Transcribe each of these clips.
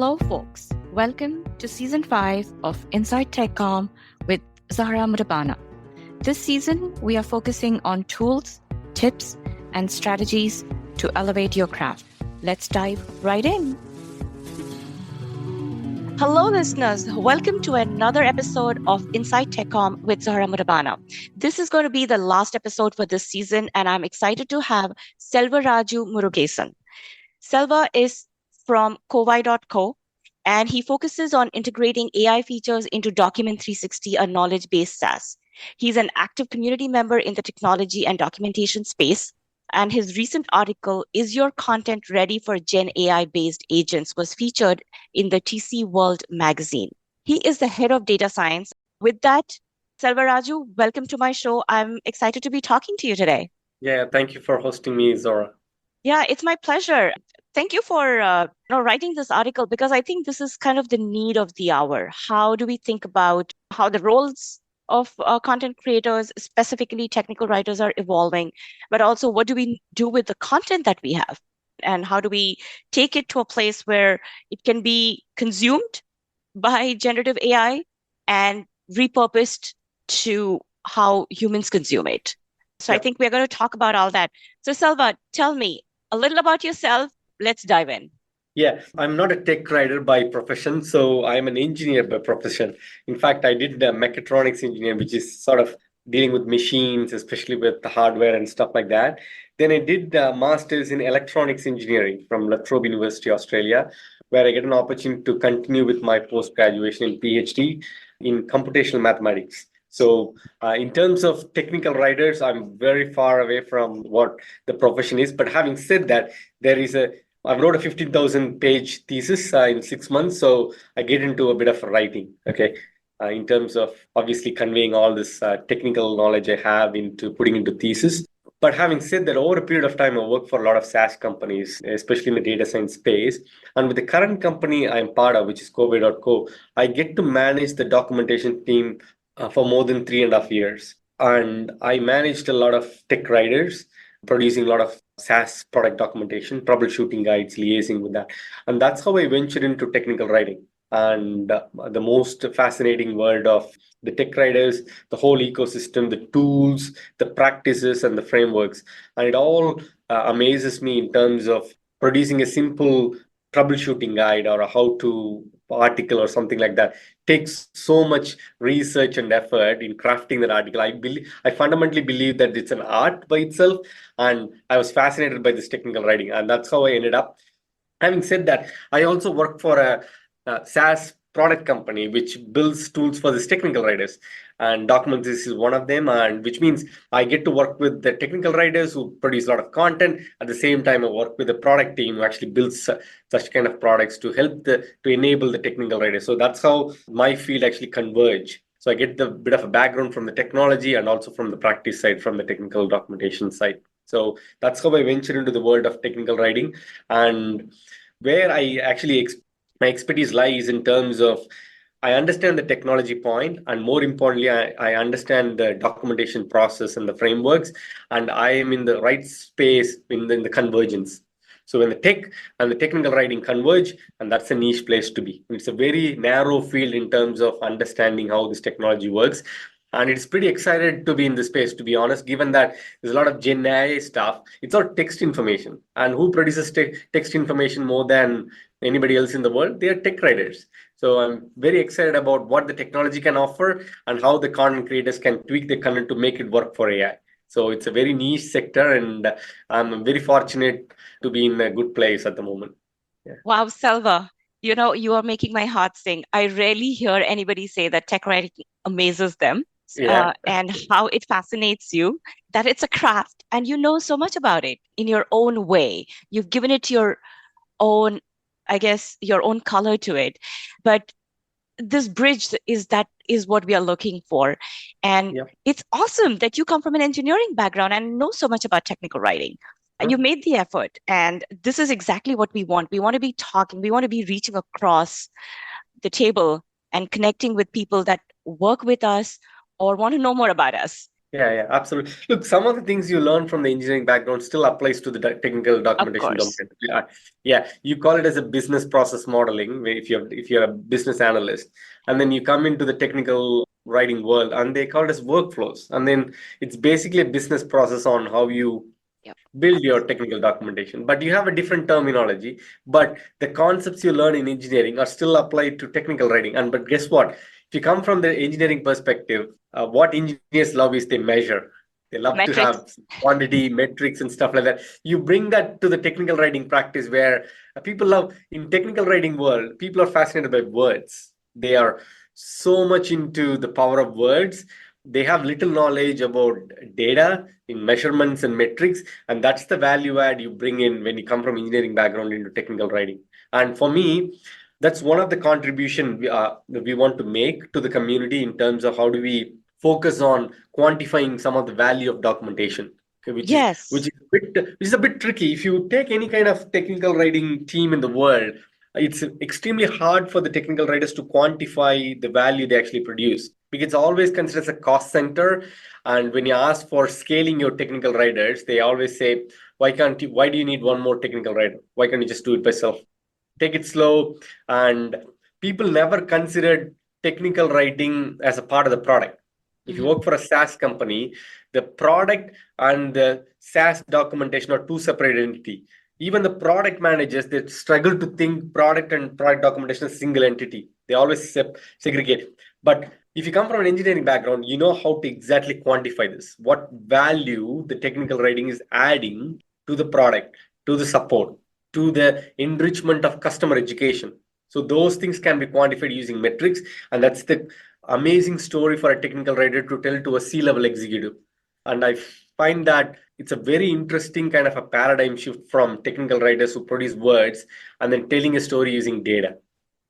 Hello, folks. Welcome to Season 5 of Inside TechCom with Zahra Mutabana. This season, we are focusing on tools, tips, and strategies to elevate your craft. Let's dive right in. Hello, listeners. Welcome to another episode of Inside TechCom with Zahra Mutabana. This is going to be the last episode for this season, and I'm excited to have Selvaraaju Murugesan. Selva is from Kovai.co, and he focuses on integrating AI features into Document 360, a knowledge-based SaaS. He's an active community member in the technology and documentation space, and his recent article, Is Your Content Ready for Gen AI-Based Agents, was featured in the TC World magazine. He is the head of data science. With that, Selvaraju, welcome to my show. I'm excited to be talking to you today. Yeah, thank you for hosting me, Zora. Yeah, it's my pleasure. Thank you for writing this article, because I think this is kind of the need of the hour. How do we think about how the roles of content creators, specifically technical writers, are evolving, but also what do we do with the content that we have? And how do we take it to a place where it can be consumed by generative AI and repurposed to how humans consume it? So I think we're going to talk about all that. So Selva, tell me a little about yourself. Let's dive in. Yeah, I'm not a tech writer by profession, so I'm an engineer by profession. In fact, I did mechatronics engineer, which is sort of dealing with machines, especially with the hardware and stuff like that. Then I did masters in electronics engineering from La Trobe University, Australia, where I get an opportunity to continue with my post-graduation in PhD in computational mathematics. So in terms of technical writers, I'm very far away from what the profession is. But having said that, I wrote a 15,000 page thesis in 6 months. So I get into a bit of writing, okay, in terms of obviously conveying all this technical knowledge I have into putting into thesis. But having said that, over a period of time, I work for a lot of SaaS companies, especially in the data science space. And with the current company I'm part of, which is Kovai.co, I get to manage the documentation team for more than 3.5 years. And I managed a lot of tech writers, producing a lot of SaaS product documentation, troubleshooting guides, liaising with that. And that's how I ventured into technical writing. And the most fascinating world of the tech writers, the whole ecosystem, the tools, the practices, and the frameworks. And it all amazes me in terms of producing a simple troubleshooting guide or a how-to article or something like that. Takes so much research and effort in crafting that article. I fundamentally believe that it's an art by itself, and I was fascinated by this technical writing, and that's how I ended up. Having said that, I also work for a SaaS product company which builds tools for these technical writers, and Documents is one of them, and which means I get to work with the technical writers who produce a lot of content. At the same time, I work with the product team who actually builds such kind of products to help to enable the technical writers. So that's how my field actually converge. So I get the bit of a background from the technology and also from the practice side, from the technical documentation side. So that's how I venture into the world of technical writing, and where I actually my expertise lies in terms of I understand the technology point, and more importantly, I understand the documentation process and the frameworks, and I am in the right space in the convergence. So when the tech and the technical writing converge, and that's a niche place to be. It's a very narrow field in terms of understanding how this technology works. And it's pretty excited to be in this space, to be honest, given that there's a lot of Gen AI stuff. It's all text information. And who produces text information more than anybody else in the world? They are tech writers. So I'm very excited about what the technology can offer and how the content creators can tweak the content to make it work for AI. So it's a very niche sector, and I'm very fortunate to be in a good place at the moment. Yeah. Wow, Selva, you are making my heart sing. I rarely hear anybody say that tech writing amazes them. Yeah. And how it fascinates you, that it's a craft and you know so much about it in your own way. You've given it your own, I guess, your own color to it. But this bridge is what we are looking for. And it's awesome that you come from an engineering background and know so much about technical writing. And you made the effort. And this is exactly what we want. We want to be talking, we want to be reaching across the table and connecting with people that work with us or want to know more about us. Yeah, absolutely. Look, some of the things you learn from the engineering background still applies to the technical Of documentation domain. course. Yeah, you call it as a business process modeling, where if you're a business analyst, and then you come into the technical writing world, and they call it as workflows, and then it's basically a business process on how you Yep. build your technical documentation. But you have a different terminology, but the concepts you learn in engineering are still applied to technical writing. And but guess what? If you come from the engineering perspective, what engineers love is they measure. They love to Metrics. have quantity, metrics, and stuff like that. You bring that to the technical writing practice where people love in technical writing world, people are fascinated by words. They are so much into the power of words. They have little knowledge about data in measurements and metrics, and that's the value add you bring in when you come from engineering background into technical writing. And for me, that's one of the contribution that we want to make to the community in terms of how do we focus on quantifying some of the value of documentation. Okay, which Yes. is a bit tricky. If you take any kind of technical writing team in the world, it's extremely hard for the technical writers to quantify the value they actually produce, because it's always considered as a cost center. And when you ask for scaling your technical writers, they always say, why do you need one more technical writer? Why can't you just do it by yourself? Take it slow. And people never considered technical writing as a part of the product. If you Mhm. work for a SaaS company, the product and the SaaS documentation are two separate entities. Even the product managers, they struggle to think product and product documentation as a single entity. They always segregate. But if you come from an engineering background, you know how to exactly quantify this. What value the technical writing is adding to the product, to the support, to the enrichment of customer education. So those things can be quantified using metrics, and that's the amazing story for a technical writer to tell to a C-level executive. And I find that it's a very interesting kind of a paradigm shift from technical writers who produce words and then telling a story using data.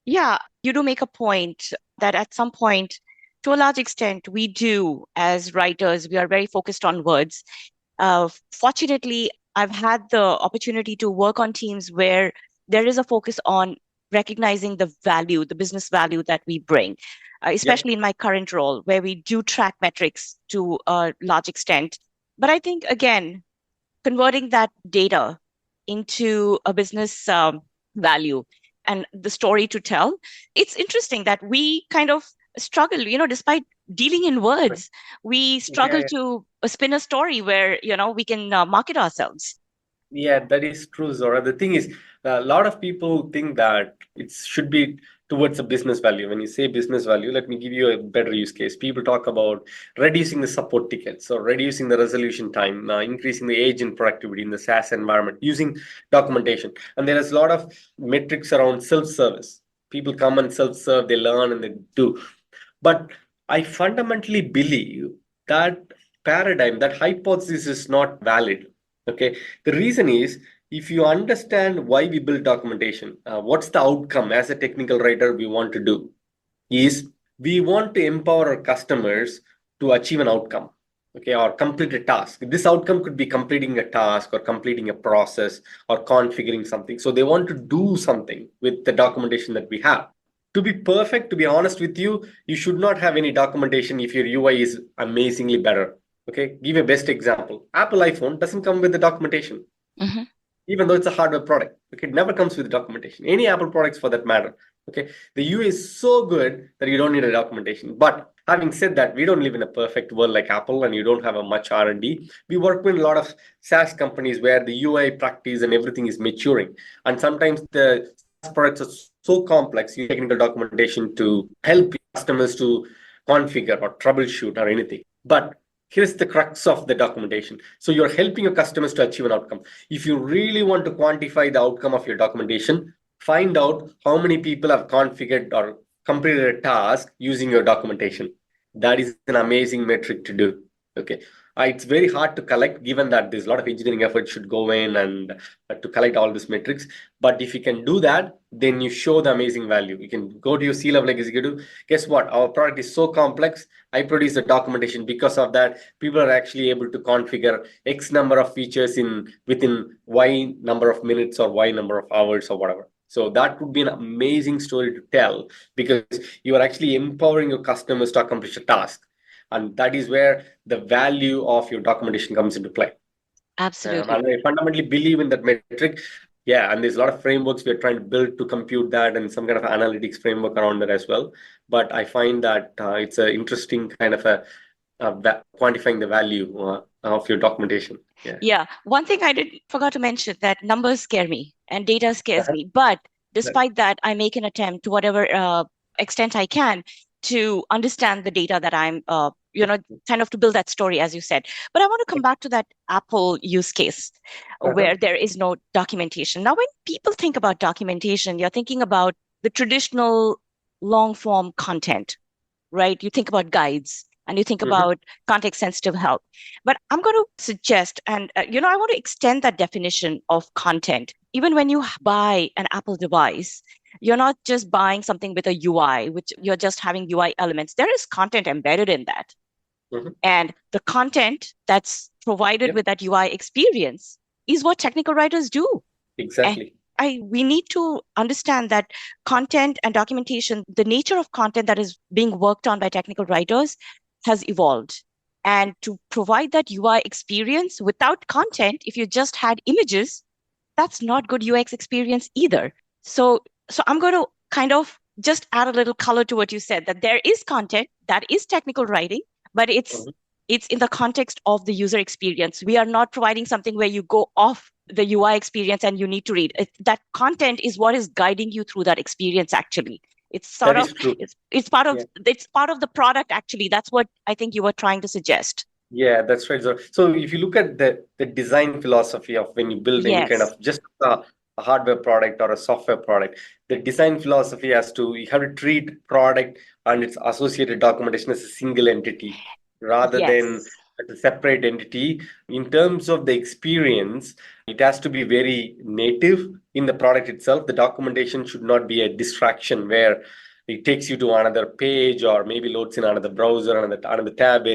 Yeah, you do make a point that at some point, to a large extent, we do, as writers, we are very focused on words. Fortunately, I've had the opportunity to work on teams where there is a focus on recognizing the value, the business value that we bring, Yep. especially in my current role, where we do track metrics to a large extent. But I think, again, converting that data into a business value and the story to tell, it's interesting that we kind of struggle, despite dealing in words, we struggle Yeah, to spin a story where, we can market ourselves. yeah, that is true, Zora. The thing is, a lot of people think that it should be towards a business value. When you say business value, let me give you a better use case. People talk about reducing the support tickets or reducing the resolution time, increasing the agent productivity in the SaaS environment using documentation. And there is a lot of metrics around self-service. People come and self-serve, they learn and they do. But I fundamentally believe that paradigm, that hypothesis is not valid. Okay. The reason is, if you understand why we build documentation, what's the outcome as a technical writer we want to do, is we want to empower our customers to achieve an outcome, okay, or complete a task. This outcome could be completing a task or completing a process or configuring something. So they want to do something with the documentation that we have. To be perfect, to be honest with you, you should not have any documentation if your UI is amazingly better. Okay, give a best example. Apple iPhone doesn't come with the documentation, Hmm. even though it's a hardware product. Okay, it never comes with documentation. Any Apple products for that matter. Okay, the UI is so good that you don't need a documentation. But having said that, we don't live in a perfect world like Apple, and you don't have a much R&D. We work with a lot of SaaS companies where the UI practice and everything is maturing, and sometimes the SaaS products are so complex. You need technical documentation to help customers to configure or troubleshoot or anything. But here's the crux of the documentation. So you're helping your customers to achieve an outcome. If you really want to quantify the outcome of your documentation, find out how many people have configured or completed a task using your documentation. That is an amazing metric to do. Okay. It's very hard to collect given that there's a lot of engineering effort should go in and to collect all these metrics. But if you can do that, then you show the amazing value. You can go to your C-level executive. Guess what? Our product is so complex. I produce the documentation. Because of that, people are actually able to configure X number of features in within Y number of minutes or Y number of hours or whatever. So that would be an amazing story to tell, because you are actually empowering your customers to accomplish a task. And that is where the value of your documentation comes into play. Absolutely. And I fundamentally believe in that metric. Yeah, and there's a lot of frameworks we're trying to build to compute that and some kind of analytics framework around that as well. But I find that it's an interesting kind of quantifying the value of your documentation. Yeah. Yeah. One thing I did forgot to mention that numbers scare me and data scares Uh-huh. me. But Right. despite that, I make an attempt to whatever extent I can to understand the data that I'm, kind of to build that story, as you said. But I want to come back to that Apple use case Uh-huh. where there is no documentation. Now, when people think about documentation, you're thinking about the traditional long form content, right? You think about guides and you think Mhm. about context sensitive help. But I'm going to suggest, and I want to extend that definition of content. Even when you buy an Apple device, you're not just buying something with a UI, which you're just having UI elements. There is content embedded in that. Mhm. And the content that's provided Yep. with that UI experience is what technical writers do. And Exactly. we need to understand that content and documentation, the nature of content that is being worked on by technical writers has evolved. And to provide that UI experience without content, if you just had images, that's not good UX experience either. So I'm going to kind of just add a little color to what you said, that there is content that is technical writing, but Mhm. it's in the context of the user experience. We are not providing something where you go off the UI experience and you need to read. That content is what is guiding you through that experience actually. It's sort That of is true. Yeah. it's part of the product actually. That's what I think you were trying to suggest. Yeah, that's right. So if you look at the design philosophy of when you build any kind Yes. of just a hardware product or a software product, the design philosophy has to you have to treat product and its associated documentation as a single entity rather than Yes. as a separate entity. In terms of the experience, it has to be very native in the product itself. The documentation should not be a distraction where it takes you to another page or maybe loads in another browser, another tab.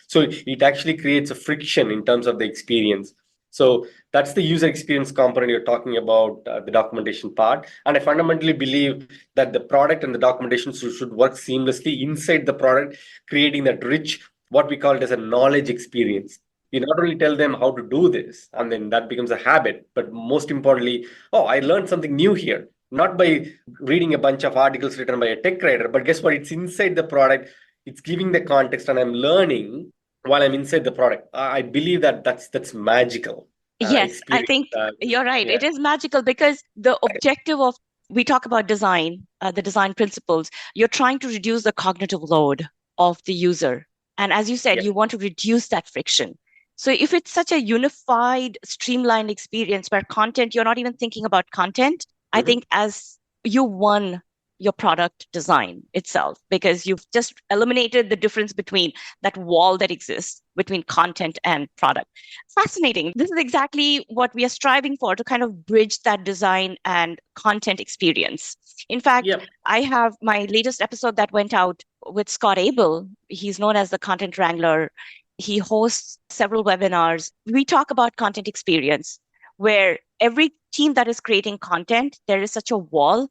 So it actually creates a friction in terms of the experience. So that's the user experience component you're talking about, the documentation part. And I fundamentally believe that the product and the documentation should work seamlessly inside the product, creating that rich, what we call it as a knowledge experience. You not only tell them how to do this, and then that becomes a habit, but most importantly, oh, I learned something new here. Not by reading a bunch of articles written by a tech writer, but guess what? It's inside the product. It's giving the context, and I'm learning while I'm inside the product. I believe that that's magical Yes, I experience. think you're right. Yeah, It is magical because the objective of we talk about design, the design principles, you're trying to reduce the cognitive load of the user. And as you said, yeah. you want to reduce that friction. So if it's such a unified, streamlined experience where content, you're not even thinking about content, I Mhm. think as you won your product design itself because you've just eliminated the difference between that wall that exists between content and product. Fascinating. This is exactly what we are striving for to kind of bridge that design and content experience. In fact, Yep. I have my latest episode that went out with Scott Abel. He's known as the content wrangler. He hosts several webinars. We talk about content experience, where every team that is creating content, there is such a wall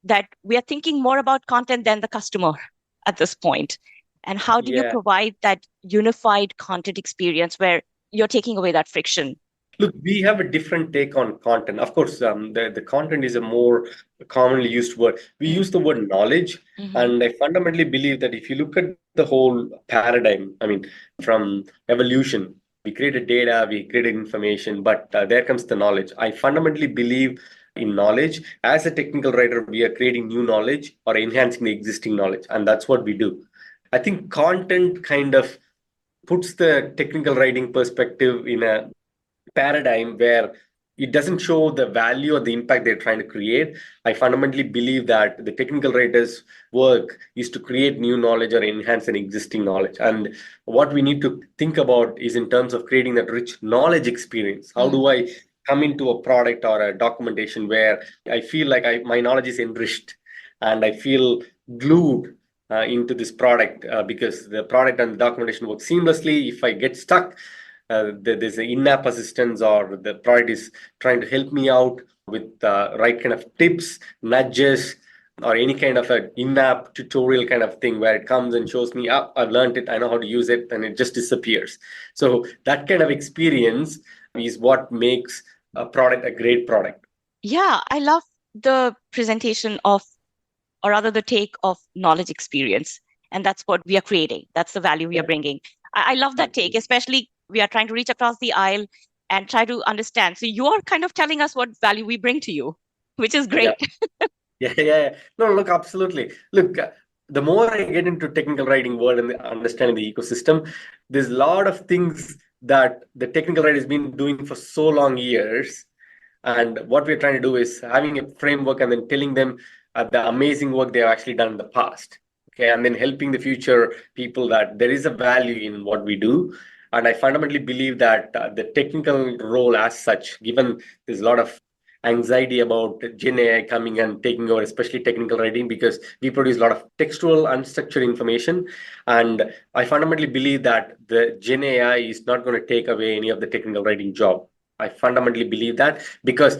that we are thinking more about content than the customer at this point. And how do you Yeah. provide that unified content experience where you're taking away that friction? Look, we have a different take on content. Of course, the content is a more commonly used word. We Mm. use the word knowledge, Mhm. and I fundamentally believe that if you look at the whole paradigm, I mean, from evolution, we created data, we created information, but there comes the knowledge. I fundamentally believe in knowledge. As a technical writer, we are creating new knowledge or enhancing the existing knowledge, and that's what we do. I think content kind of puts the technical writing perspective in a paradigm where it doesn't show the value or the impact they're trying to create. I fundamentally believe that the technical writer's work is to create new knowledge or enhance an existing knowledge. And what we need to think about is in terms of creating that rich knowledge experience. How Mm. do I come into a product or a documentation where I feel like my knowledge is enriched and I feel glued into this product because the product and the documentation work seamlessly. If I get stuck, there's an in-app assistance or the product is trying to help me out with the right kind of tips, nudges, or any kind of a in-app tutorial kind of thing where it comes and shows me, oh, I've learned it, I know how to use it, and it just disappears. So that kind of experience is what makes a product a great product. Yeah, I love the presentation of, or rather the take of knowledge experience. And that's what we are creating. That's the value we are Yeah, bringing. I love that take, absolutely. especially we are trying to reach across the aisle and try to understand. So you are kind of telling us what value we bring to you, which is Yeah. great. Yeah. No, look, absolutely. Look, the more I get into technical writing world and understanding the ecosystem, there's a lot of things that the technical writer has been doing for so long years. And what we're trying to do is having a framework and then telling them the amazing work they've actually done in the past. Okay. And then helping the future people that there is a value in what we do. And I fundamentally believe that the technical role as such, given there's a lot of anxiety about Gen AI coming and taking over, especially technical writing, because we produce a lot of textual, unstructured information. And I fundamentally believe that the Gen AI is not going to take away any of the technical writing job. I fundamentally believe that because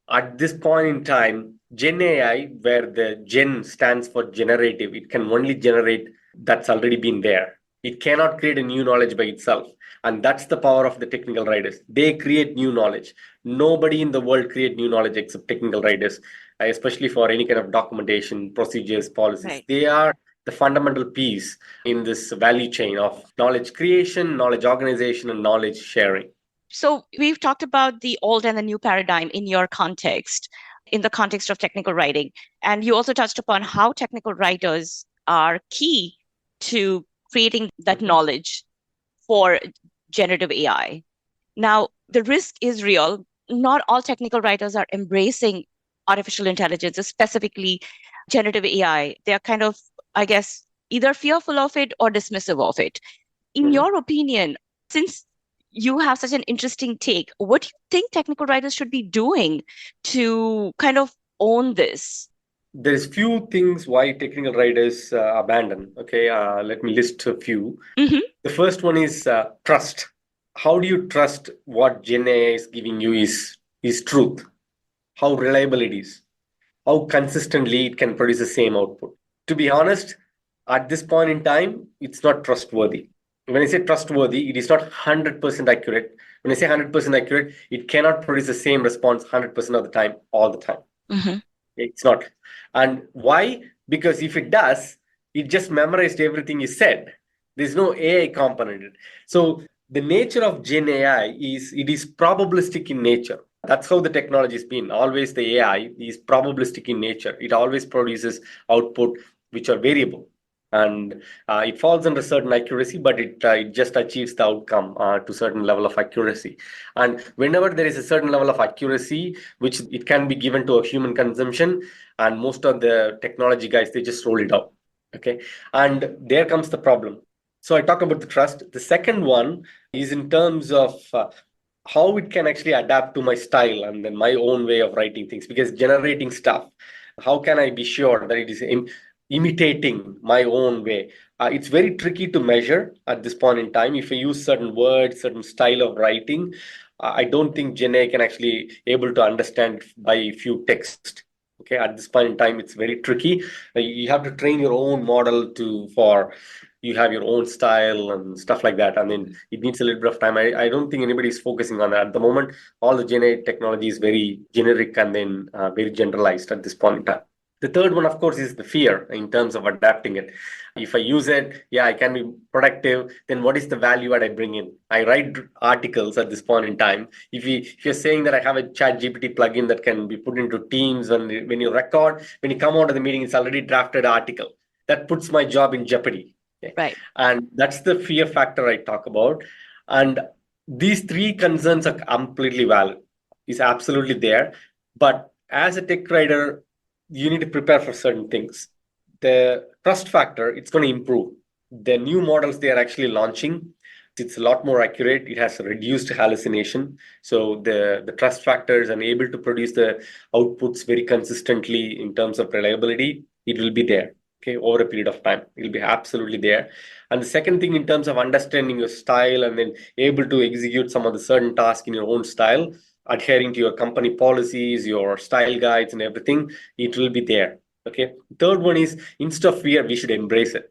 at this point in time, Gen AI, where the Gen stands for generative, it can only generate that's already been there. It cannot create a new knowledge by itself. And that's the power of the technical writers. They create new knowledge. Nobody in the world create new knowledge except technical writers, especially for any kind of documentation, procedures, policies. Right. They are the fundamental piece in this value chain of knowledge creation, knowledge organization, and knowledge sharing. So we've talked about the old and the new paradigm in your context, in the context of technical writing. And you also touched upon how technical writers are key to creating that Mhm. knowledge for generative AI. Now, the risk is real. Not all technical writers are embracing artificial intelligence, specifically generative AI. They are kind of, I guess, either fearful of it or dismissive of it. In Mhm. your opinion, since you have such an interesting take, what do you think technical writers should be doing to kind of own this? There's few things why technical writers abandon. Okay, let me list a few. Hmm. The first one is trust. How do you trust what Gen AI is giving you is truth? How reliable it is? How consistently it can produce the same output? To be honest, at this point in time, it's not trustworthy. When I say trustworthy, it is not 100% accurate. When I say 100% accurate, it cannot produce the same response 100% of the time, all the time. Hmm. It's not. And why? Because if it does, it just memorized everything you said. There's no AI component in it. So the nature of Gen AI is it is probabilistic in nature. That's how the technology has been. Always the AI is probabilistic in nature. It always produces output which are variable. And it falls under certain accuracy, but it just achieves the outcome to certain level of accuracy. And whenever there is a certain level of accuracy, which it can be given to a human consumption, and most of the technology guys they just roll it out. Okay, and there comes the problem. So I talk about the trust. The second one is in terms of how it can actually adapt to my style and then my own way of writing things, because generating stuff, how can I be sure that it is imitating my own way? It's very tricky to measure at this point in time. If I use certain words, certain style of writing, I don't think Gen AI can actually able to understand by few text. Okay, at this point in time, it's very tricky. You have to train your own model to for you have your own style and stuff like that. I mean, it needs a little bit of time. I don't think anybody is focusing on that at the moment. All the Gen AI technology is very generic and then very generalized at this point in time. The third one, of course, is the fear in terms of adapting it. If I use it, yeah, I can be productive. Then what is the value add I bring in? I write articles at this point in time. If you're saying that I have a Chat GPT plugin that can be put into Teams, when you record, when you come out of the meeting, it's already drafted article. That puts my job in jeopardy. Okay? Right. And that's the fear factor I talk about. And these three concerns are completely valid. Is absolutely there. But as a tech writer, you need to prepare for certain things. The trust factor, it's going to improve. The new models they are actually launching, it's a lot more accurate. It has reduced hallucination. So the trust factors and able to produce the outputs very consistently in terms of reliability, it will be there. Okay, over a period of time, it'll be absolutely there. And the second thing, in terms of understanding your style and then able to execute some of the certain tasks in your own style, adhering to your company policies, your style guides, and everything, it will be there. Okay. Third one is, instead of fear, we should embrace it.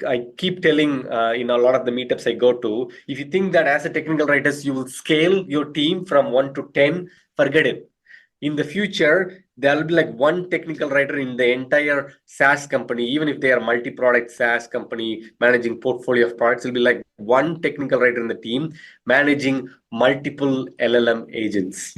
I keep telling in a lot of the meetups I go to, if you think that as a technical writers you will scale your team from 1 to 10, forget it. In the future, there will be like one technical writer in the entire SaaS company, even if they are multi-product SaaS company managing portfolio of products, will be like one technical writer in the team managing multiple LLM agents.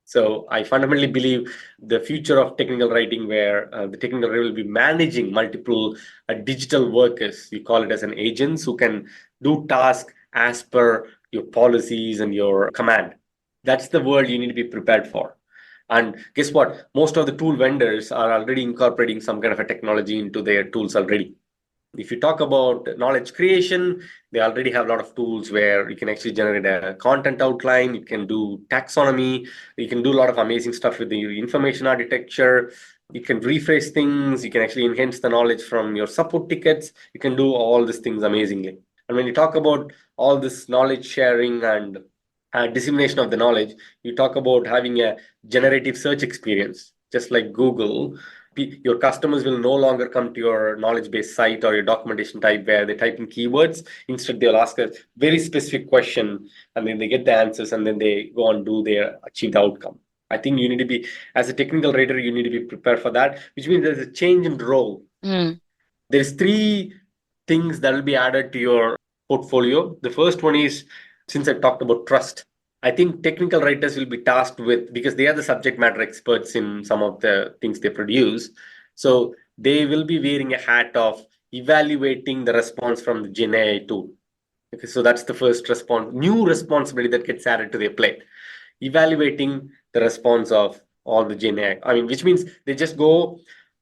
So I fundamentally believe the future of technical writing, where the technical writer will be managing multiple digital workers. We call it as an agents who can do tasks as per your policies and your command. That's the world you need to be prepared for. And guess what? Most of the tool vendors are already incorporating some kind of a technology into their tools already. If you talk about knowledge creation, they already have a lot of tools where you can actually generate a content outline, you can do taxonomy, you can do a lot of amazing stuff with the information architecture, you can rephrase things, you can actually enhance the knowledge from your support tickets, you can do all these things amazingly. And when you talk about all this knowledge sharing and dissemination of the knowledge, you talk about having a generative search experience, just like Google. Your customers will no longer come to your knowledge base site or your documentation type where they type in keywords. Instead, they'll ask a very specific question and then they get the answers and then they go and do their achieved outcome. I think you need to be, as a technical writer, you need to be prepared for that, which means there's a change in role. There's three things that will be added to your portfolio. The first one is, since I talked about trust, I think technical writers will be tasked with, because they are the subject matter experts in some of the things they produce. So they will be wearing a hat of evaluating the response from the Gen AI tool. Okay, so that's the first new responsibility that gets added to their plate. Evaluating the response of all the Gen AI. I mean, which means they just go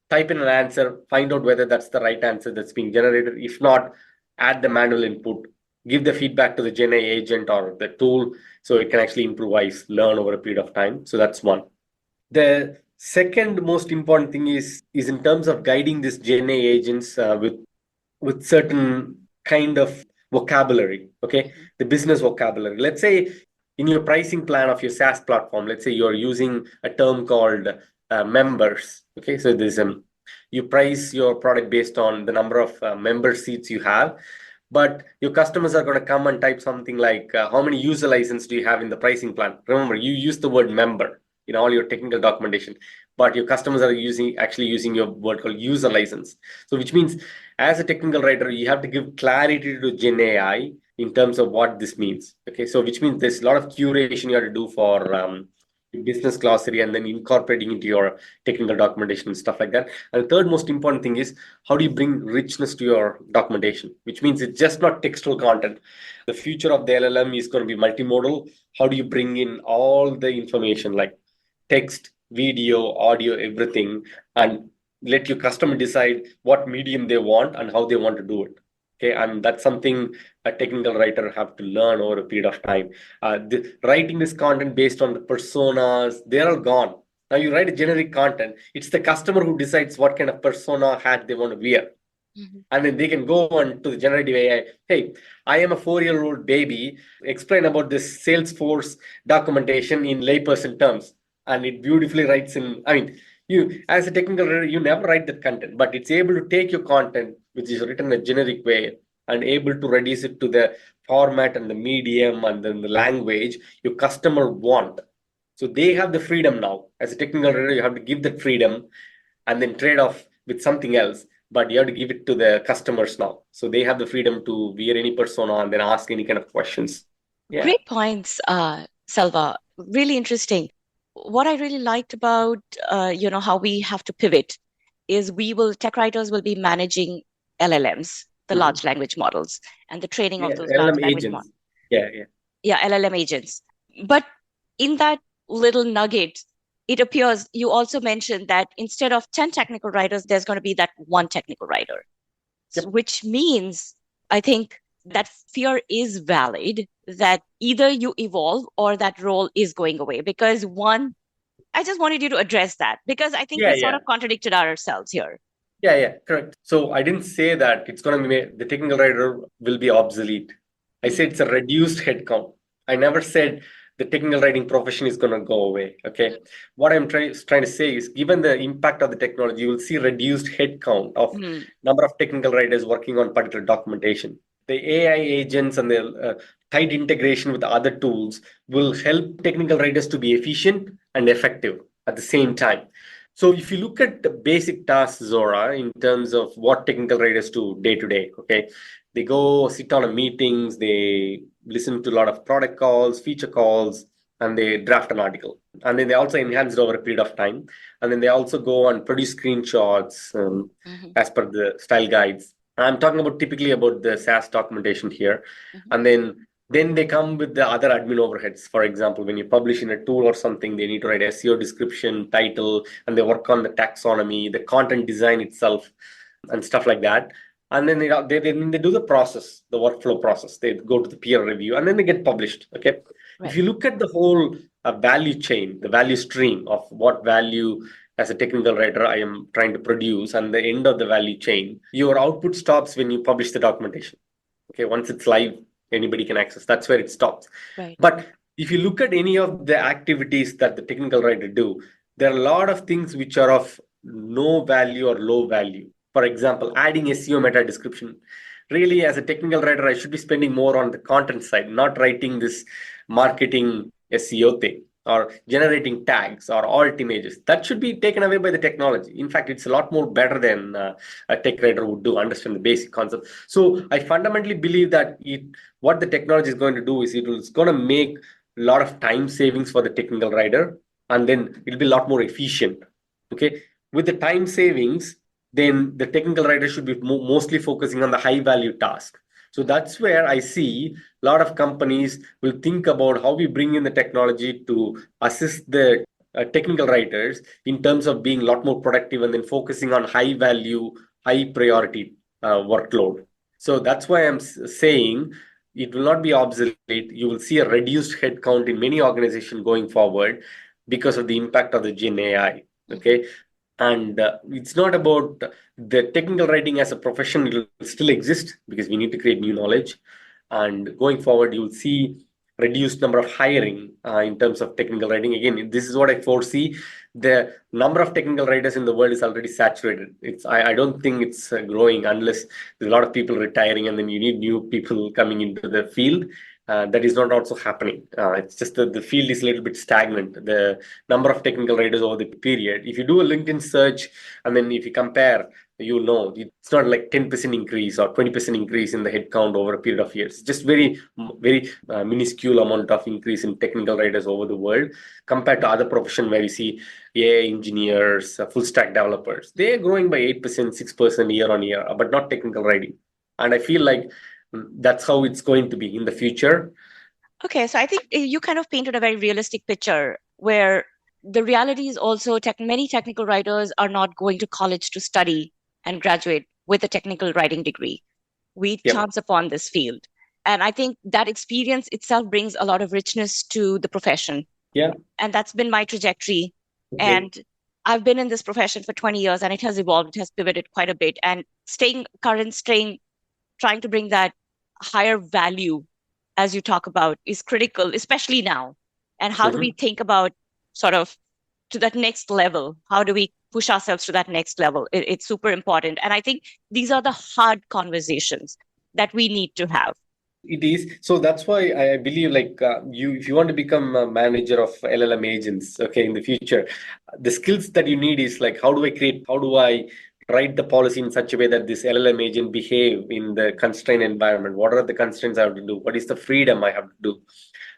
type in an answer, find out whether that's the right answer that's being generated. If not, add the manual input, give the feedback to the Gen AI agent or the tool so it can actually improvise, learn over a period of time. So that's one. The second most important thing is in terms of guiding this Gen AI agents with certain kind of vocabulary, okay? The business vocabulary. Let's say in your pricing plan of your SaaS platform, let's say you're using a term called members, okay? So there's you price your product based on the number of member seats you have, but your customers are going to come and type something like, how many user license do you have in the pricing plan? Remember, you use the word member in all your technical documentation, but your customers are actually using your word called user license. So which means as a technical writer, you have to give clarity to Gen AI in terms of what this means. Okay, so which means there's a lot of curation you have to do for business glossary and then incorporating into your technical documentation and stuff like that. And the third most important thing is, how do you bring richness to your documentation, which means it's just not textual content. The future of the LLM is going to be multimodal. How do you bring in all the information like text, video, audio, everything, and let your customer decide what medium they want and how they want to do it? Okay, and that's something a technical writer have to learn over a period of time. Writing this content based on the personas, they're all gone. Now you write a generic content, it's the customer who decides what kind of persona hat they want to wear. And then they can go on to the generative AI. Hey, I am a 4-year-old baby. Explain about this Salesforce documentation in layperson terms. And it beautifully writes in, I mean, you as a technical writer, you never write that content, but it's able to take your content, which is written in a generic way, and able to reduce it to the format and the medium and then the language your customer want. So they have the freedom now. As a technical writer, you have to give that freedom and then trade off with something else, but you have to give it to the customers now. So they have the freedom to wear any persona and then ask any kind of questions. Yeah. Great points, Selva. Really interesting. What I really liked about how we have to pivot is tech writers will be managing LLMs, the large language models, and the training of those large LLM language agents. models. Yeah. LLM agents. But in that little nugget, it appears you also mentioned that instead of 10 technical writers, there's going to be that one technical writer, which means I think that fear is valid, that either you evolve or that role is going away. Because I just wanted you to address that, because I think we sort of contradicted ourselves here. Yeah, correct. So I didn't say that it's going to be the technical writer will be obsolete. I said it's a reduced headcount. I never said the technical writing profession is going to go away. Okay. What I'm trying to say is, given the impact of the technology, you will see reduced headcount of Mm. number of technical writers working on particular documentation. The AI agents and the tight integration with other tools will help technical writers to be efficient and effective at the same time. So if you look at the basic tasks, Zora, in terms of what technical writers do day to day, okay, they go sit on a meetings, they listen to a lot of product calls, feature calls, and they draft an article. And then they also enhance it over a period of time. And then they also go and produce screenshots Mhm. as per the style guides. I'm talking about typically about the SaaS documentation here. Mhm. And then they come with the other admin overheads. For example, when you publish in a tool or something, they need to write SEO description, title, and they work on the taxonomy, the content design itself, and stuff like that. And then they do the process, the workflow process. They go to the peer review, and then they get published. Okay. If Right. you look at the whole value chain, the value stream of what value as a technical writer I am trying to produce, and the end of the value chain, your output stops when you publish the documentation. Okay, once it's live, anybody can access. That's where it stops. Right. But if you look at any of the activities that the technical writer do, there are a lot of things which are of no value or low value. For example, adding SEO meta description. Really, as a technical writer, I should be spending more on the content side, not writing this marketing SEO thing or generating tags or alt images. That should be taken away by the technology. In fact, it's a lot more better than a tech writer would do, understand the basic concept. So I fundamentally believe that what the technology is going to do is it's going to make a lot of time savings for the technical writer, and then it'll be a lot more efficient. Okay, with the time savings, then the technical writer should be mostly focusing on the high value task. So that's where I see a lot of companies will think about how we bring in the technology to assist the technical writers in terms of being a lot more productive and then focusing on high value, high priority workload. So that's why I'm saying it will not be obsolete. You will see a reduced headcount in many organizations going forward because of the impact of the Gen AI. Mhm. Okay. And it's not about the technical writing as a profession, it will still exist because we need to create new knowledge. And going forward, you'll see reduced number of hiring in terms of technical writing. Again, this is what I foresee. The number of technical writers in the world is already saturated. I don't think it's growing unless there's a lot of people retiring and then you need new people coming into the field. That is not also happening. It's just that the field is a little bit stagnant. The number of technical writers over the period. If you do a LinkedIn search and then if you compare, you'll know it's not like 10% increase or 20% increase in the headcount over a period of years. It's just very minuscule amount of increase in technical writers over the world compared to other profession where you see AI engineers, full stack developers. They're growing by 8%, 6% year on year, but not technical writing. And I feel like that's how it's going to be in the future. Okay, so I think you kind of painted a very realistic picture where the reality is also many technical writers are not going to college to study and graduate with a technical writing degree. We Yep. chance upon this field. And I think that experience itself brings a lot of richness to the profession. Yeah. And that's been my trajectory. Okay. And I've been in this profession for 20 years and it has evolved, it has pivoted quite a bit. And staying current, trying to bring that higher value, as you talk about, is critical, especially now. And how do we Mhm. think about sort of to that next level? How do we push ourselves to that next level? It's super important. And I think these are the hard conversations that we need to have. It is. So that's why I believe like if you want to become a manager of LLM agents, okay, in the future, the skills that you need is like how do I write the policy in such a way that this LLM agent behave in the constrained environment? What are the constraints I have to do? What is the freedom I have to do?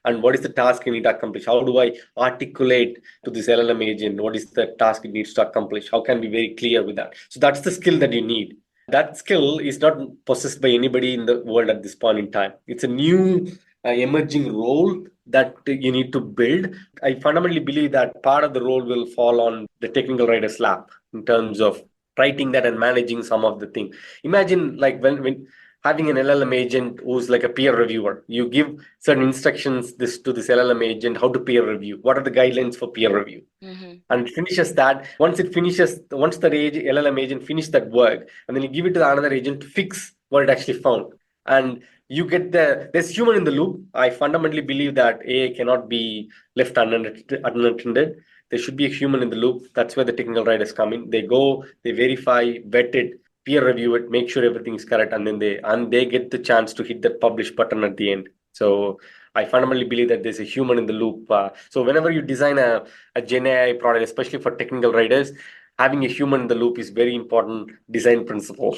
And what is the task you need to accomplish? How do I articulate to this LLM agent what is the task it needs to accomplish? How can we be very clear with that? So that's the skill that you need. That skill is not possessed by anybody in the world at this point in time. It's a new emerging role that you need to build. I fundamentally believe that part of the role will fall on the technical writer's lap in terms of writing that and managing some of the thing. Imagine like when having an LLM agent who's like a peer reviewer. You give certain instructions this to this LLM agent how to peer review. What are the guidelines for peer review? Hmm. And it finishes that. Once the LLM agent finishes that work, and then you give it to the another agent to fix what it actually found. And you get there's human in the loop. I fundamentally believe that AI cannot be left unattended. There should be a human in the loop. That's where the technical writers come in. They go, they verify, vet it, peer review it, make sure everything is correct, and then they get the chance to hit that publish button at the end. So I fundamentally believe that there's a human in the loop. So whenever you design a Gen AI product, especially for technical writers, having a human in the loop is very important design principle.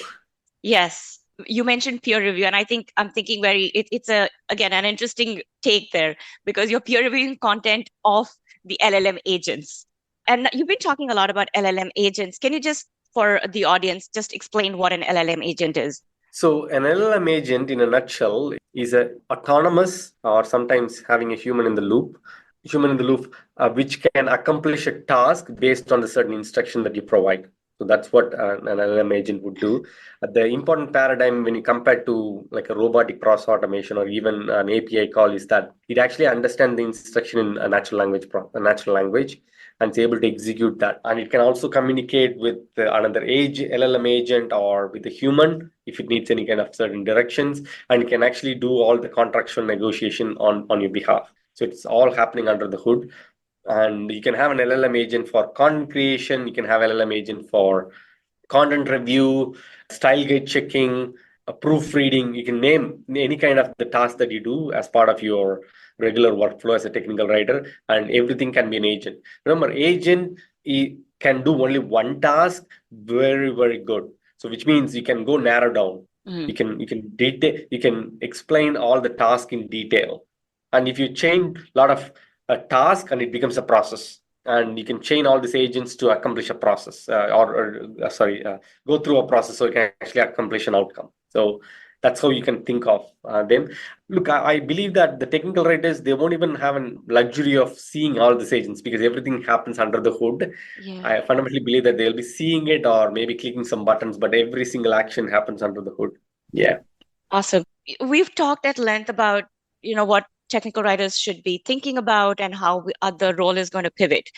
Yes, you mentioned peer review, and I think I'm thinking it's a again an interesting take there because you're peer reviewing content of the LLM agents, and you've been talking a lot about LLM agents. Can you just, for the audience, just explain what an LLM agent is? So an LLM agent, in a nutshell, is a autonomous or sometimes having a human in the loop, which can accomplish a task based on the certain instruction that you provide. So that's what an LLM agent would do. The important paradigm when you compare to like a robotic process automation or even an API call is that it actually understands the instruction in a natural language, and it's able to execute that. And it can also communicate with another LLM agent or with a human if it needs any kind of certain directions, and it can actually do all the contractual negotiation on your behalf. So it's all happening under the hood. And you can have an LLM agent for content creation, you can have LLM agent for content review, style guide checking, proofreading. You can name any kind of the task that you do as part of your regular workflow as a technical writer, and everything can be an agent. Remember, agent can do only one task very, very good. So which means you can go narrow down. You can explain all the task in detail. And if you change a lot of a task and it becomes a process, and you can chain all these agents to accomplish a process go through a process so you can actually accomplish an outcome. So that's how you can think of them. Look, I believe that the technical writers, they won't even have a luxury of seeing all these agents because everything happens under the hood. Yeah. I fundamentally believe that they'll be seeing it or maybe clicking some buttons, but every single action happens under the hood. Yeah. Awesome. We've talked at length about, what technical writers should be thinking about and how the role is going to pivot.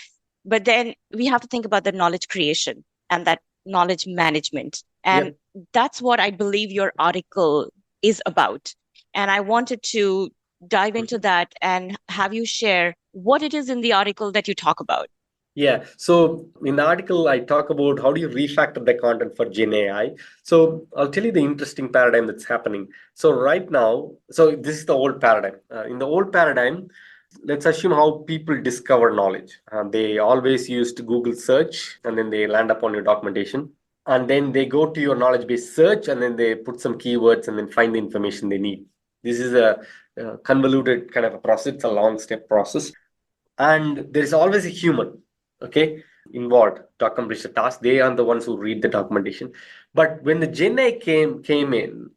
But then we have to think about the knowledge creation and that knowledge management. And that's what I believe your article is about. And I wanted to dive into that and have you share what it is in the article that you talk about. Yeah. So in the article, I talk about how do you refactor the content for Gen AI. So I'll tell you the interesting paradigm that's happening. So right now, so this is the old paradigm. In the old paradigm, let's assume how people discover knowledge. They always used Google search, and then they land up on your documentation. And then they go to your knowledge base search, and then they put some keywords and then find the information they need. This is a convoluted kind of a process. It's a long step process. And there's always a human, okay, involved to accomplish the task. They are the ones who read the documentation. But when the Gen AI came in,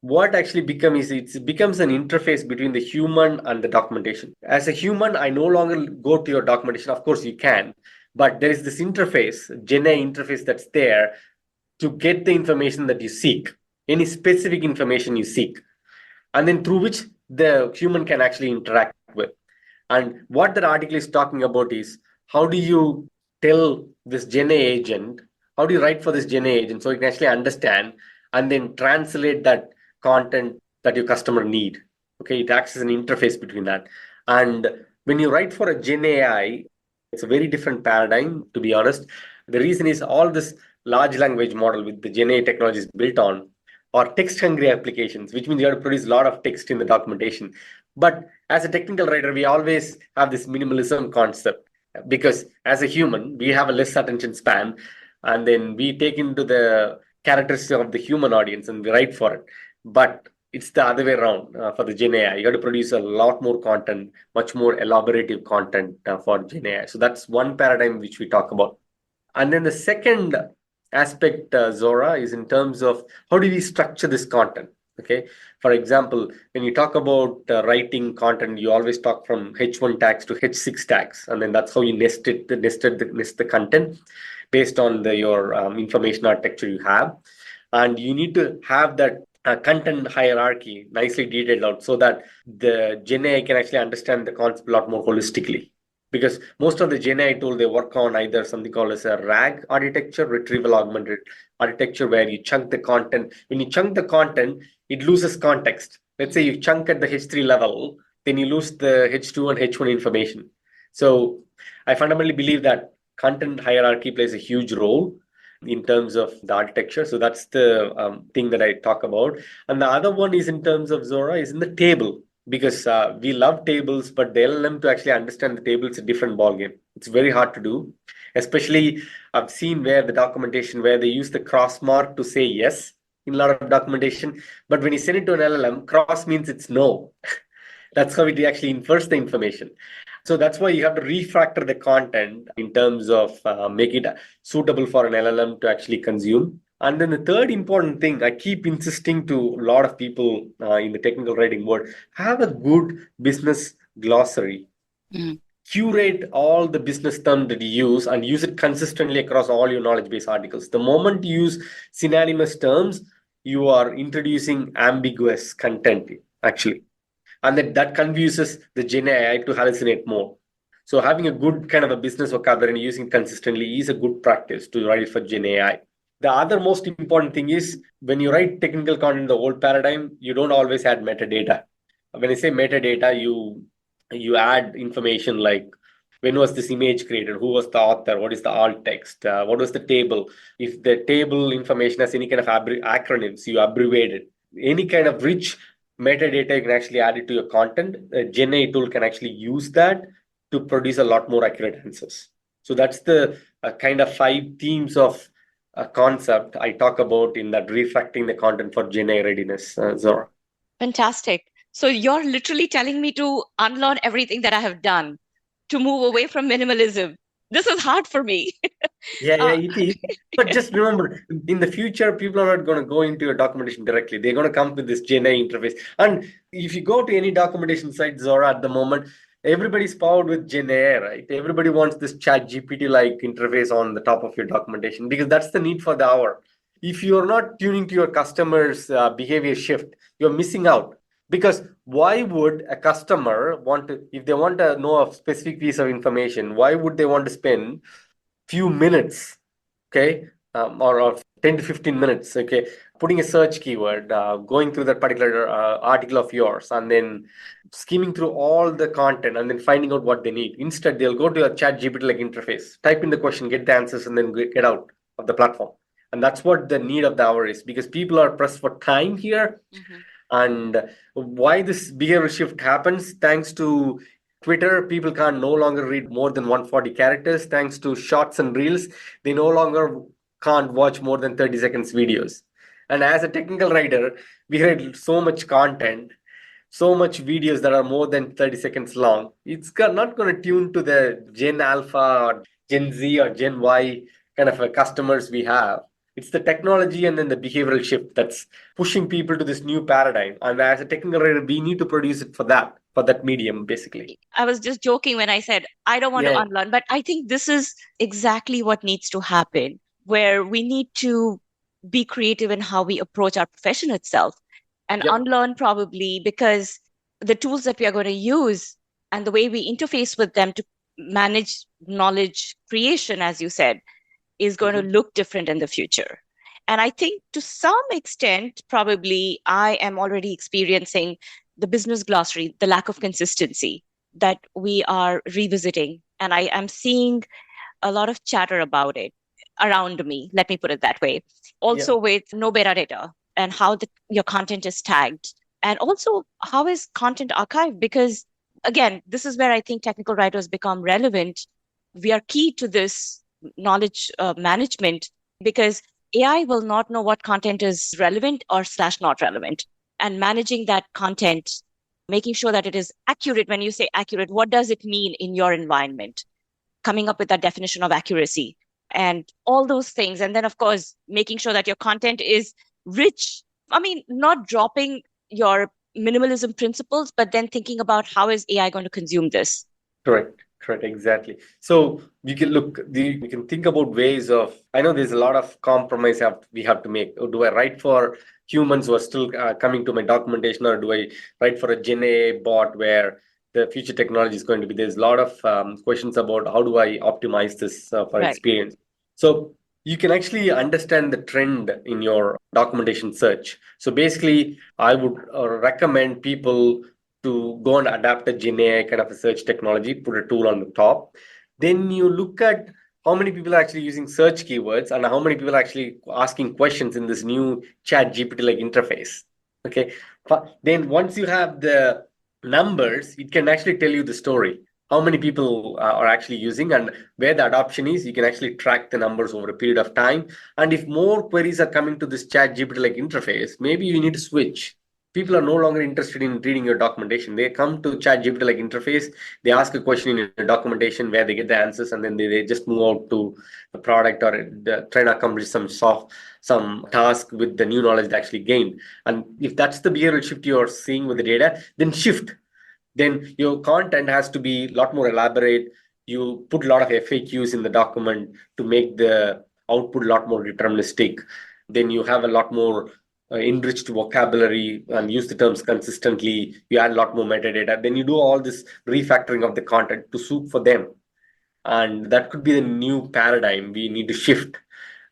what actually becomes is it becomes an interface between the human and the documentation. As a human, I no longer go to your documentation. Of course, you can, but there is this interface, Gen AI interface that's there to get the information that you seek, any specific information you seek, and then through which the human can actually interact with. And what that article is talking about is how do you tell this Gen AI agent, how do you write for this Gen AI agent so it can actually understand and then translate that content that your customer need. Okay, it acts as an interface between that. And when you write for a Gen AI, it's a very different paradigm, to be honest. The reason is all this large language model with the Gen AI technology is built on or text hungry applications, which means you have to produce a lot of text in the documentation. But as a technical writer, we always have this minimalism concept because as a human, we have a less attention span, and then we take into the characteristics of the human audience and we write for it. But it's the other way around for the Gen AI. You got to produce a lot more content, much more elaborative content for Gen AI. So that's one paradigm which we talk about. And then the second aspect, Zora, is in terms of how do we structure this content? Okay. For example, when you talk about writing content, you always talk from H1 tags to H6 tags, and then that's how you nest the content based on your information architecture you have, and you need to have that content hierarchy nicely detailed out so that the Gen AI can actually understand the concept a lot more holistically. Because most of the Gen AI tool, they work on either something called as a RAG architecture, retrieval augmented architecture, where you chunk the content. When you chunk the content, it loses context. Let's say you chunk at the H3 level, then you lose the H2 and H1 information. So I fundamentally believe that content hierarchy plays a huge role in terms of the architecture. So that's the thing that I talk about. And the other one is in terms of Zora is in the table, because we love tables, but the LLM to actually understand the table is a different ballgame. It's very hard to do. Especially I've seen where the documentation where they use the cross mark to say yes in a lot of documentation, but when you send it to an LLM, cross means it's no. That's how it actually infers the information. So that's why you have to refactor the content in terms of make it suitable for an LLM to actually consume. And then the third important thing I keep insisting to a lot of people in the technical writing world, have a good business glossary. Mm. Curate all the business terms that you use and use it consistently across all your knowledge base articles. The moment you use synonymous terms, you are introducing ambiguous content actually, and that confuses the Gen AI to hallucinate more. So having a good kind of a business vocabulary and using it consistently is a good practice to write for Gen AI. The other most important thing is when you write technical content in the old paradigm, you don't always add metadata. When I say metadata, you add information like when was this image created, who was the author, what is the alt text, what was the table. If the table information has any kind of acronyms, you abbreviate it. Any kind of rich metadata you can actually add it to your content. Gen AI tool can actually use that to produce a lot more accurate answers. So that's the kind of 5 themes of concept I talk about in that refactoring the content for Gen AI readiness, Zora. Fantastic. So you're literally telling me to unlearn everything that I have done to move away from minimalism. This is hard for me. Yeah, uh, it is. But just remember, in the future, people are not going to go into your documentation directly. They're going to come with this Gen AI interface. And if you go to any documentation site, Zora, at the moment, everybody's powered with Gen AI, right? Everybody wants this chat GPT-like interface on the top of your documentation because that's the need for the hour. If you're not tuning to your customers' behavior shift, you're missing out. Because why would a customer want to, if they want to know a specific piece of information, why would they want to spend few minutes, okay, or 10 to 15 minutes, okay, putting a search keyword, going through that particular article of yours, and then skimming through all the content and then finding out what they need. Instead, they'll go to a chat GPT like interface, type in the question, get the answers, and then get out of the platform. And that's what the need of the hour is, because people are pressed for time here. Mhm. And why this behavioral shift happens, thanks to Twitter, people can no longer read more than 140 characters. Thanks to shorts and reels, they no longer can't watch more than 30 seconds videos. And as a technical writer, we read so much content, so much videos that are more than 30 seconds long. It's not going to tune to the Gen Alpha or Gen Z or Gen Y kind of customers we have. It's the technology and then the behavioral shift that's pushing people to this new paradigm. And as a technical writer, we need to produce it for that medium, basically. I was just joking when I said I don't want to Yeah. unlearn, but I think this is exactly what needs to happen, where we need to be creative in how we approach our profession itself and Yep. unlearn probably because the tools that we are going to use and the way we interface with them to manage knowledge creation, as you said, is going to Mhm. look different in the future. And I think to some extent, probably I am already experiencing the business glossary, the lack of consistency that we are revisiting. And I am seeing a lot of chatter about it around me. Let me put it that way. Yeah. Also, with no metadata and how your content is tagged. And also, how is content archived? Because again, this is where I think technical writers become relevant. We are key to this knowledge management because AI will not know what content is relevant or slash not relevant. And managing that content, making sure that it is accurate. When you say accurate, what does it mean in your environment? Coming up with that definition of accuracy and all those things. And then, of course, making sure that your content is rich. I mean, not dropping your minimalism principles, but then thinking about how is AI going to consume this? Correct. Correct. Exactly. So we can we can think about ways of, I know there's a lot of compromise we have to make. Do I write for humans who are still coming to my documentation, or do I write for a Gen AI bot where the future technology is going to be? There's a lot of questions about how do I optimize this for Right. experience. So you can actually understand the trend in your documentation search. So basically, I would recommend people to go and adapt a GenAI kind of a search technology, put a tool on the top. Then you look at how many people are actually using search keywords and how many people are actually asking questions in this new chat GPT like interface. Okay. Then once you have the numbers, it can actually tell you the story. How many people are actually using and where the adoption is, you can actually track the numbers over a period of time. And if more queries are coming to this chat GPT like interface, maybe you need to switch. People are no longer interested in reading your documentation. They come to chat GPT like interface, they ask a question in your documentation where they get the answers, and then they just move out to the product or try to accomplish some task with the new knowledge they actually gained. And if that's the behavioral shift you're seeing with the data, then shift. Then your content has to be a lot more elaborate. You put a lot of FAQs in the document to make the output a lot more deterministic. Then you have a lot more enriched vocabulary and use the terms consistently. You add a lot more metadata. Then you do all this refactoring of the content to suit for them. And that could be the new paradigm we need to shift.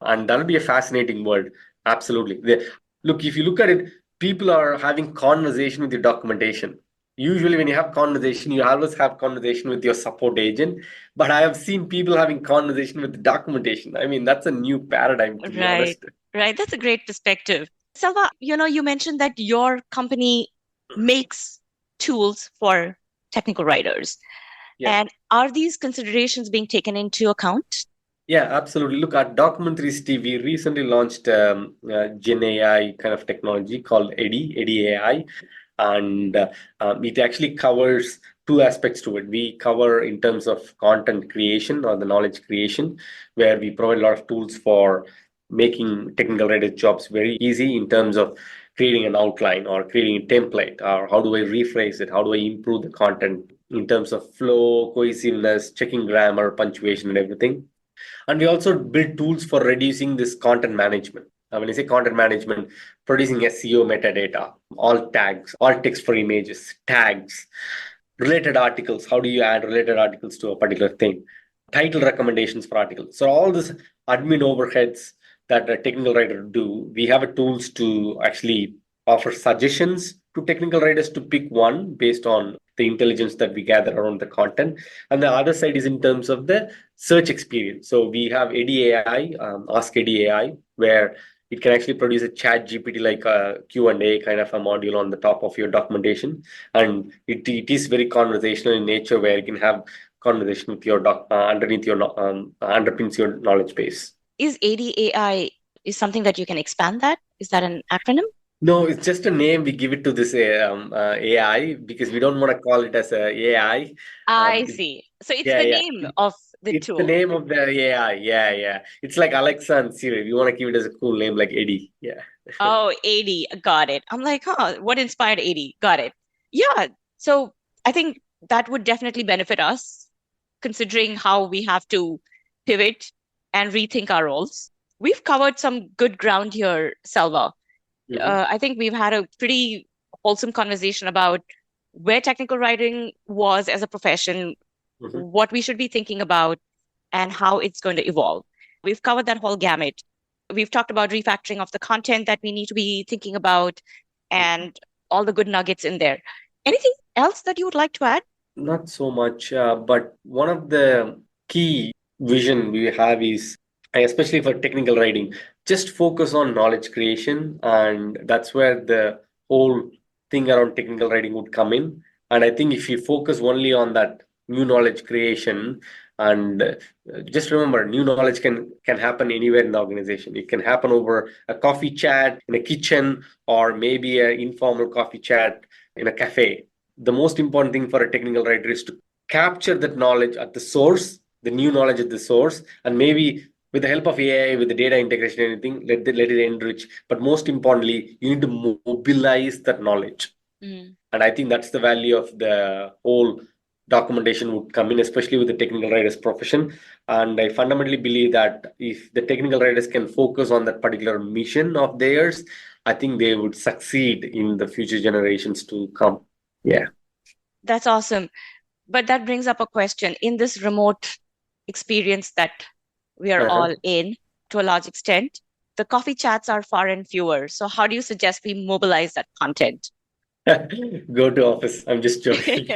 And that'll be a fascinating world. Absolutely. Look, if you look at it, people are having conversation with your documentation. Usually when you have conversation, you always have conversation with your support agent. But I have seen people having conversation with the documentation. I mean, that's a new paradigm, to be Right, honest. right. That's a great perspective. Selva, you mentioned that your company makes tools for technical writers. Yeah. And are these considerations being taken into account? Yeah, absolutely. Look, at Document 360, we recently launched Gen AI kind of technology called Eddy AI. And it actually covers two aspects to it. We cover in terms of content creation or the knowledge creation, where we provide a lot of tools for making technical writer jobs very easy in terms of creating an outline or creating a template, or how do I rephrase it, how do I improve the content in terms of flow, cohesiveness, checking grammar, punctuation, and everything. And we also build tools for reducing this content management. When I say content management, producing SEO metadata, all tags, all text for images, tags, related articles. How do you add related articles to a particular thing? Title recommendations for articles. So all this admin overheads that a technical writer do, we have a tools to actually offer suggestions to technical writers to pick one based on the intelligence that we gather around the content. And the other side is in terms of the search experience. So we have ADAI, Ask ADAI, where it can actually produce a chat GPT like a Q&A kind of a module on the top of your documentation. And it is very conversational in nature, where you can have conversation with your underneath your underpins your knowledge base. Is ADAI is something that you can expand that? Is that an acronym? No, it's just a name we give it to this AI, because we don't want to call it as a AI. I It, see. So it's yeah, the yeah. name of the It's the tool. name of the AI. Yeah, yeah. It's like Alexa and Siri. We want to keep it as a cool name like Eddie. Yeah. Oh, 80. Got it. I'm like, what inspired 80? Got it. Yeah. So I think that would definitely benefit us, considering how we have to pivot and rethink our roles. We've covered some good ground here, Selva. Hmm. I think we've had a pretty wholesome conversation about where technical writing was as a profession, Hmm. what we should be thinking about, and how it's going to evolve. We've covered that whole gamut. We've talked about refactoring of the content that we need to be thinking about and all the good nuggets in there. Anything else that you would like to add? Not so much, but one of the key vision we have is, especially for technical writing, just focus on knowledge creation, and that's where the whole thing around technical writing would come in. And I think if you focus only on that new knowledge creation, and just remember, new knowledge can happen anywhere in the organization. It can happen over a coffee chat in a kitchen, or maybe an informal coffee chat in a cafe. The most important thing for a technical writer is to capture that knowledge at the source, the new knowledge at the source, and maybe with the help of AI, with the data integration, anything, let it enrich. But most importantly, you need to mobilize that knowledge. Mm. And I think that's the value of the whole documentation would come in, especially with the technical writers profession. And I fundamentally believe that if the technical writers can focus on that particular mission of theirs, I think they would succeed in the future generations to come. Yeah. That's awesome. But that brings up a question. In this remote experience that we are Uh-huh. all in, to a large extent. The coffee chats are far and fewer. So how do you suggest we mobilize that content? Go to office. I'm just joking.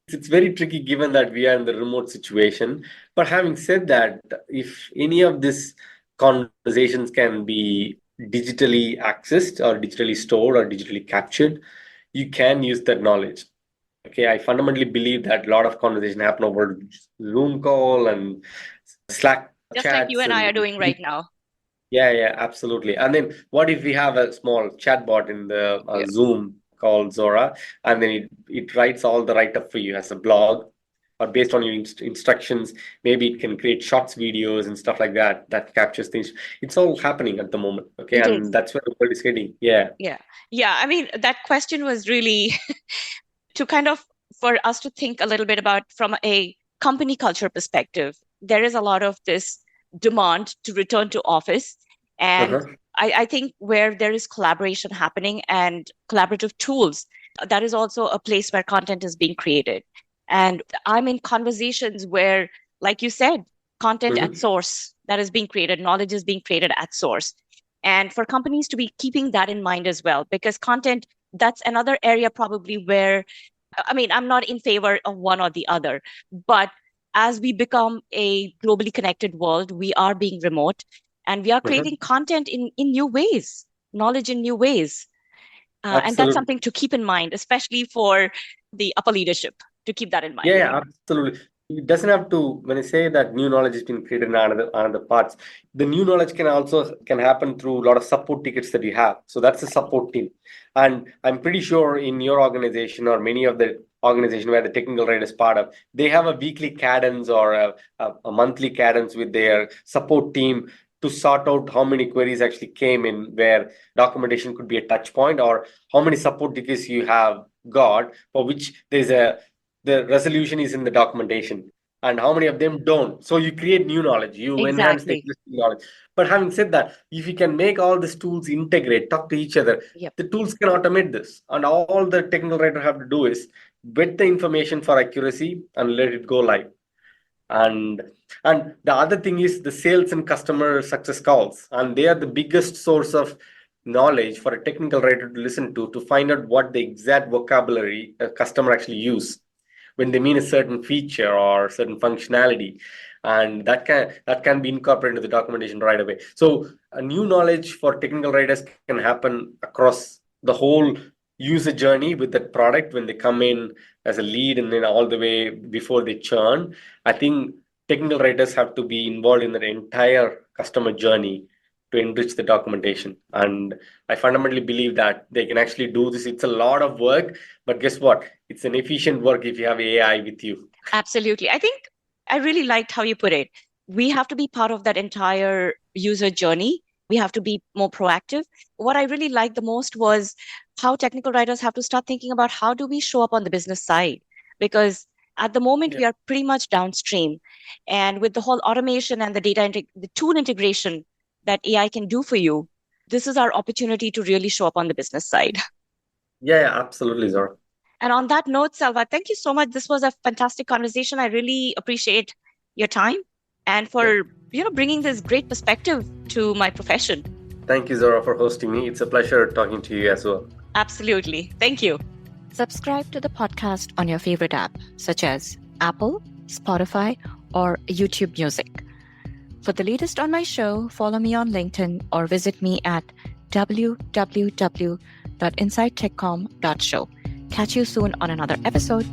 It's very tricky given that we are in the remote situation. But having said that, if any of these conversations can be digitally accessed or digitally stored or digitally captured, you can use that knowledge. Okay, I fundamentally believe that a lot of conversation happen over Zoom call and Slack Just like you chats and I and are doing right now. yeah, absolutely. And then what if we have a small chatbot in the Yeah. Zoom called Zora, and then it writes all the write-up for you as a blog, or based on your instructions, maybe it can create shorts, videos, and stuff like that that captures things. It's all happening at the moment, okay, It and is. that's where the world is heading. Yeah. Yeah. Yeah. I mean, that question was really to kind of for us to think a little bit about from a company culture perspective. There is a lot of this demand to return to office. And Uh-huh. I think where there is collaboration happening and collaborative tools, that is also a place where content is being created. And I'm in conversations where, like you said, content at Hmm. source that is being created, knowledge is being created at source. And for companies to be keeping that in mind as well, because content, that's another area probably where, I mean, I'm not in favor of one or the other, but as we become a globally connected world, we are being remote and we are Uh-huh. creating content in new ways, knowledge in new ways. And that's Absolutely. something to keep in mind, especially for the upper leadership, to keep that in mind. Yeah, absolutely. It doesn't have to, when I say that new knowledge has been created in another parts, the new knowledge can also can happen through a lot of support tickets that you have. So that's the support team. And I'm pretty sure in your organization or many of the organization where the technical writer is part of, they have a weekly cadence or a monthly cadence with their support team to sort out how many queries actually came in, where documentation could be a touch point, or how many support tickets you have got for which there's a the resolution is in the documentation and how many of them don't. So you create new knowledge, you enhance the Exactly. existing knowledge. But having said that, if you can make all these tools integrate, talk to each other, Yep. the tools can automate this. And all the technical writer have to do is vet the information for accuracy and let it go live. And the other thing is the sales and customer success calls, and they are the biggest source of knowledge for a technical writer to listen to find out what the exact vocabulary a customer actually use when they mean a certain feature or certain functionality, and that can be incorporated into the documentation right away. So a new knowledge for technical writers can happen across the whole user journey with that product when they come in as a lead and then all the way before they churn. I think technical writers have to be involved in the entire customer journey to enrich the documentation, and I fundamentally believe that they can actually do this. It's a lot of work, but guess what? It's an efficient work if you have AI with you. Absolutely. I think I really liked how you put it. We have to be part of that entire user journey. We have to be more proactive. What I really liked the most was how technical writers have to start thinking about how do we show up on the business side? Because at the moment, Yeah. we are pretty much downstream. And with the whole automation and the the tool integration that AI can do for you, this is our opportunity to really show up on the business side. Yeah, absolutely, Zora. And on that note, Selva, thank you so much. This was a fantastic conversation. I really appreciate your time and Yeah. for bringing this great perspective to my profession. Thank you, Zora, for hosting me. It's a pleasure talking to you as well. Absolutely. Thank you. Subscribe to the podcast on your favorite app, such as Apple, Spotify, or YouTube Music. For the latest on my show, follow me on LinkedIn or visit me at www.insidetechcom.show. Catch you soon on another episode.